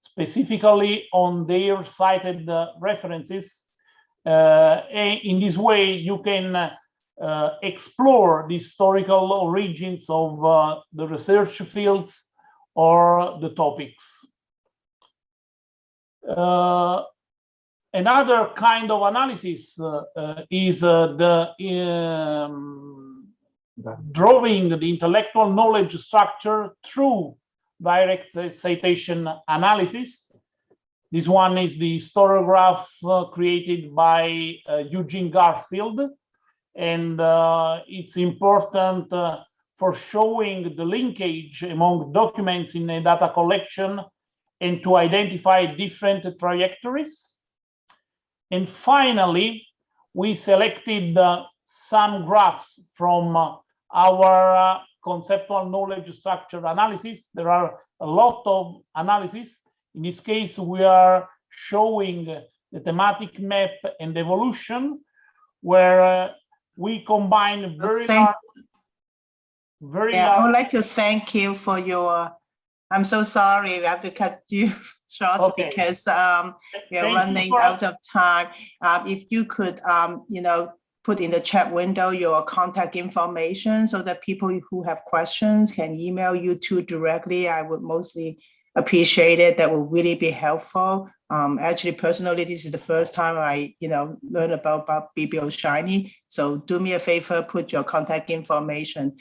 specifically on their cited references. In this way, you can explore the historical origins of the research fields or the topics. Another kind of analysis is drawing the intellectual knowledge structure through direct citation analysis. This one is the historiograph created by Eugene Garfield, and it's important for showing the linkage among documents in a data collection and to identify different trajectories. And finally, we selected some graphs from our conceptual knowledge structure analysis. There are a lot of analysis. In this case, we are showing the thematic map and evolution, where we combine very large. I would like to thank you for your. I'm so sorry, we have to cut you short because we are running out of time. If you could, put in the chat window your contact information so that people who have questions can email you too directly, I would mostly appreciate it. That will really be helpful. Actually, personally, this is the first time I, learn about BiblioShiny. So do me a favor, put your contact information.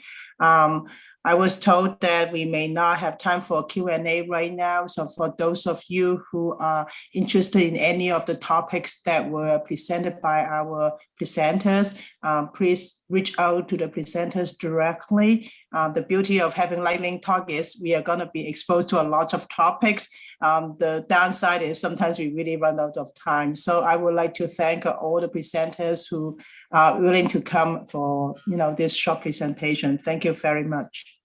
I was told that we may not have time for Q&A right now. So for those of you who are interested in any of the topics that were presented by our presenters, please reach out to the presenters directly. The beauty of having lightning talk is we are going to be exposed to a lot of topics. The downside is sometimes we really run out of time. So I would like to thank all the presenters who are willing to come for this short presentation. Thank you very much.